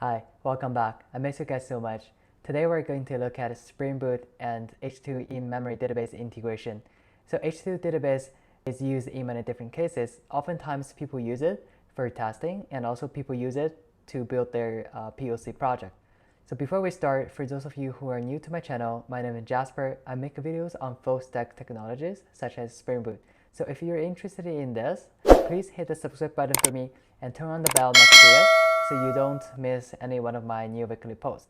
Hi, welcome back. I miss you guys so much. Today we're going to look at Spring Boot and H2 in-memory database integration. So H2 database is used in many different cases. Oftentimes people use it for testing, and also people use it to build their POC project. So before we start, for those of you who are new to my channel, my name is Jasper. I make videos on full stack technologies such as Spring Boot. So if you're interested in this, please hit the subscribe button for me and turn on the bell next to it so you don't miss any one of my new weekly posts.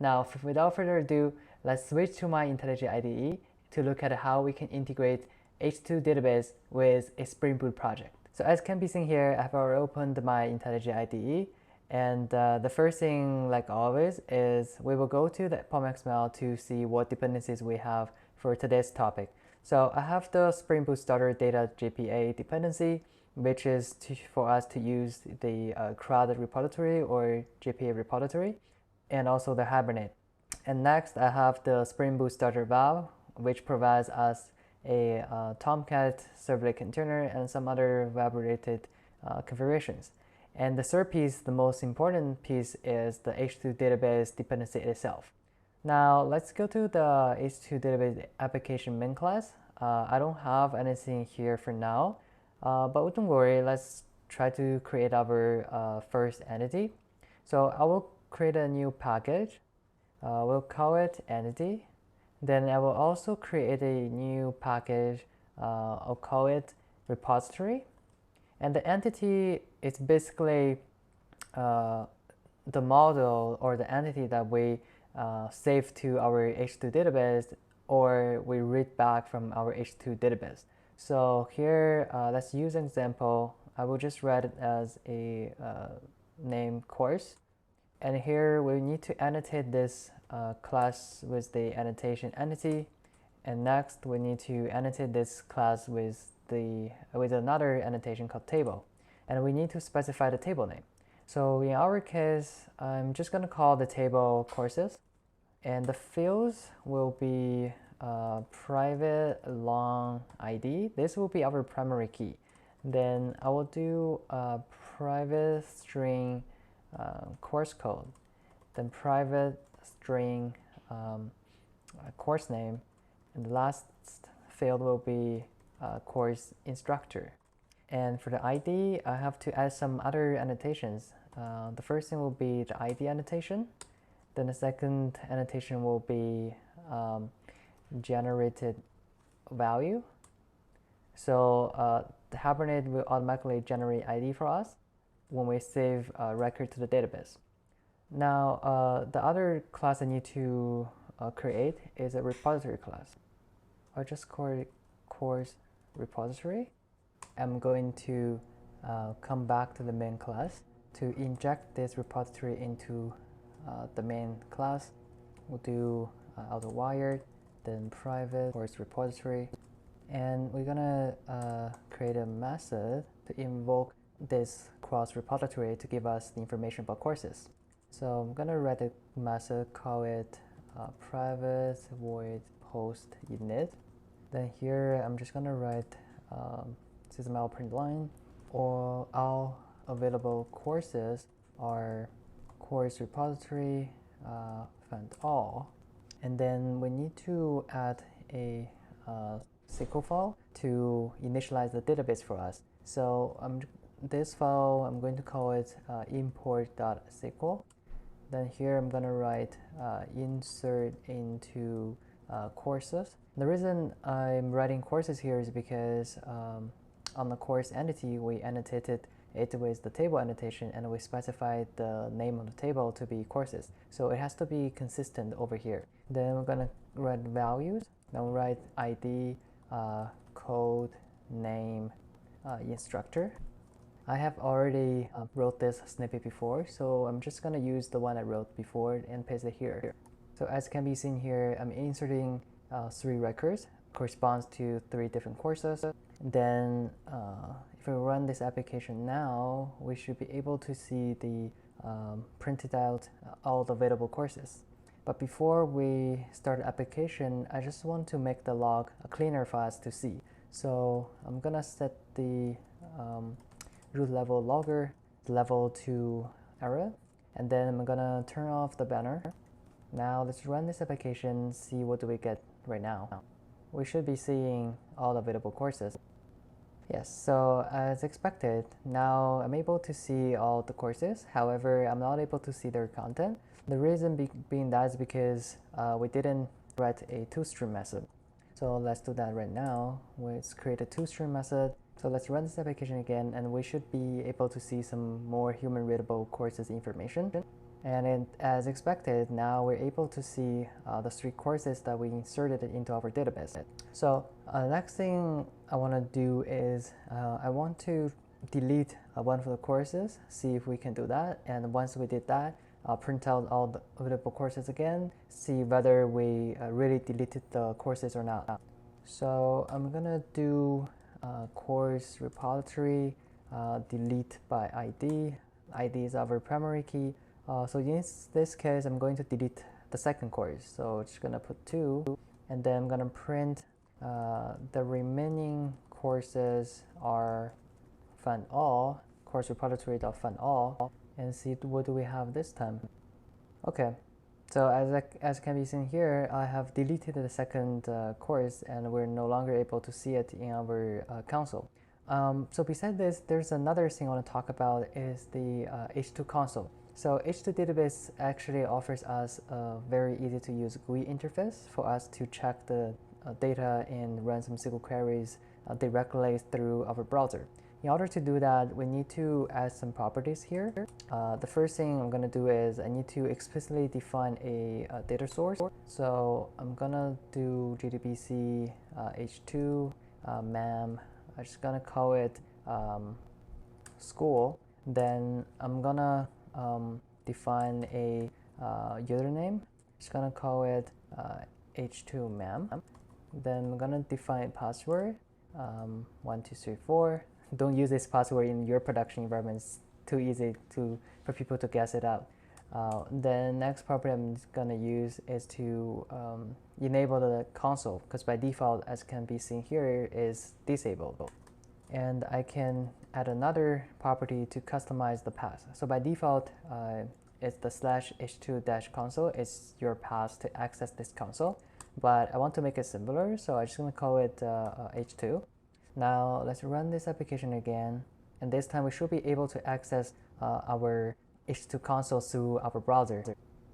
Now, without further ado, let's switch to my IntelliJ IDE to look at how we can integrate H2 database with a Spring Boot project. So as can be seen here, I've already opened my IntelliJ IDE, and the first thing, like always, is we will go to the POM.xml to see what dependencies we have for today's topic. So I have the Spring Boot Starter Data JPA dependency, which is for us to use the CRUD repository or JPA repository, and also the Hibernate. And next, I have the Spring Boot Starter Valve, which provides us a Tomcat servlet container and some other web-related configurations. And the third piece, the most important piece, is the H2 database dependency itself. Now let's go to the H2 database application main class. I don't have anything here for now, but don't worry, let's try to create our first entity. So I will create a new package. We'll call it entity. Then I will also create a new package. I'll call it repository. And the entity is basically the model or the entity that we save to our H2 database, or we read back from our H2 database. So here, let's use an example. I will just write it as a name course. And here we need to annotate this class with the annotation entity. And next, we need to annotate this class with another annotation called table. And we need to specify the table name. So in our case, I'm just going to call the table courses. And the fields will be private long ID. This will be our primary key. Then I will do private string course code, then private string course name, and the last field will be course instructor. And for the ID, I have to add some other annotations. The first thing will be the ID annotation. Then the second annotation will be generated value. So the Hibernate will automatically generate ID for us when we save a record to the database. Now, the other class I need to create is a repository class. I'll just call it course repository. I'm going to come back to the main class to inject this repository into the main class. We'll do outer wired, then private course repository, and we're gonna create a method to invoke this cross repository to give us the information about courses. So I'm gonna write a method, call it private void post init. Then here I'm just gonna write system print line, or all available courses are course repository find all. And then we need to add a SQL file to initialize the database for us. So this file, I'm going to call it import.sql. Then here I'm going to write insert into courses. The reason I'm writing courses here is because on the course entity, we annotated it with the table annotation, and we specified the name of the table to be courses. So it has to be consistent over here. Then we're going to write values. Then we'll write ID, code, name, instructor. I have already wrote this snippet before, so I'm just going to use the one I wrote before and paste it here. So as can be seen here, I'm inserting 3 records, corresponds to 3 different courses. Then if we run this application now, we should be able to see the printed out all the available courses. But before we start the application, I just want to make the log cleaner for us to see. So I'm gonna set the root level logger level to error, and then I'm gonna turn off the banner. Now let's run this application, see what do we get right now. We should be seeing all available courses. Yes, so as expected, now I'm able to see all the courses. However, I'm not able to see their content. The reason being that is because we didn't write a toString method. So let's do that right now. Let's create a toString method. So let's run this application again, and we should be able to see some more human readable courses information. And as expected, now we're able to see the 3 courses that we inserted into our database. So next thing I want to do is I want to delete one of the courses, see if we can do that. And once we did that, print out all the available courses again, see whether we really deleted the courses or not. So I'm gonna do course repository delete by ID. ID is our primary key. So in this case, I'm going to delete the second course. So it's gonna put 2, and then I'm gonna print the remaining courses are find all, course repository.find all, and see what do we have this time. Okay, so as can be seen here, I have deleted the second course, and we're no longer able to see it in our console. So besides this, there's another thing I want to talk about is the H2 console. So H2 database actually offers us a very easy to use GUI interface for us to check the data and run some SQL queries directly through our browser. In order to do that, we need to add some properties here. The first thing I'm going to do is I need to explicitly define a data source. So I'm going to do JDBC H2 mem. I'm just going to call it school. Then I'm going to define a username. Just going to call it H2 mem. Then I'm going to define password 1234. Don't use this password in your production environment. It's too easy for people to guess it out. The next property I'm going to use is to enable the console, because by default, as can be seen here, is disabled. And I can add another property to customize the path. So by default, it's the /h2-console is your path to access this console. But I want to make it simpler, so I'm just going to call it H2. Now let's run this application again, and this time we should be able to access our H2 console through our browser.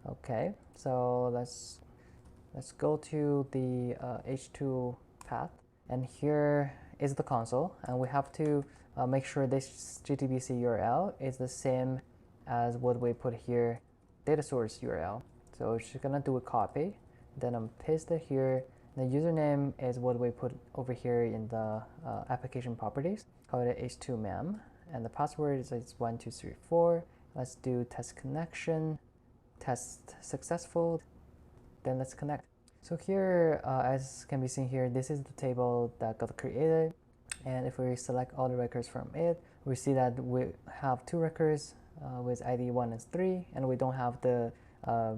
Okay, so let's go to the H2 path, and here is the console, and we have to make sure this JDBC URL is the same as what we put here, data source URL. So we're just gonna do a copy, then I'm paste it here. The username is what we put over here in the application properties, call it H2 mem, and the password is 1234. Let's do test connection, test successful, then let's connect. So here, as can be seen here, this is the table that got created, and if we select all the records from it, we see that we have 2 records with ID 1 and 3, and we don't have the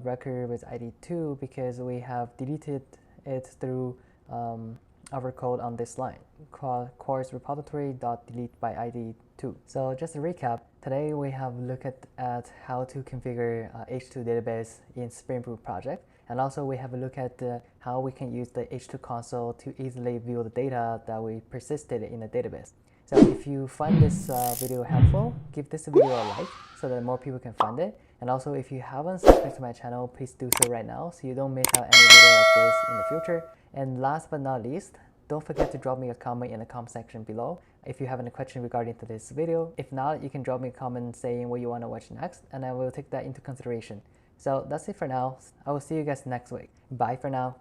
record with ID 2 because we have deleted it through our code on this line, called course repository.delete by ID 2. So just to recap, today we have looked at how to configure H2 database in Spring Boot project, and also we have a look at how we can use the H2 console to easily view the data that we persisted in the database. So if you find this video helpful, give this video a like so that more people can find it. And also, if you haven't subscribed to my channel, please do so right now so you don't miss out any video like this in the future. And last but not least, don't forget to drop me a comment in the comment section below if you have any questions regarding to this video. If not, you can drop me a comment saying what you want to watch next, and I will take that into consideration. So that's it for now. I will see you guys next week. Bye for now.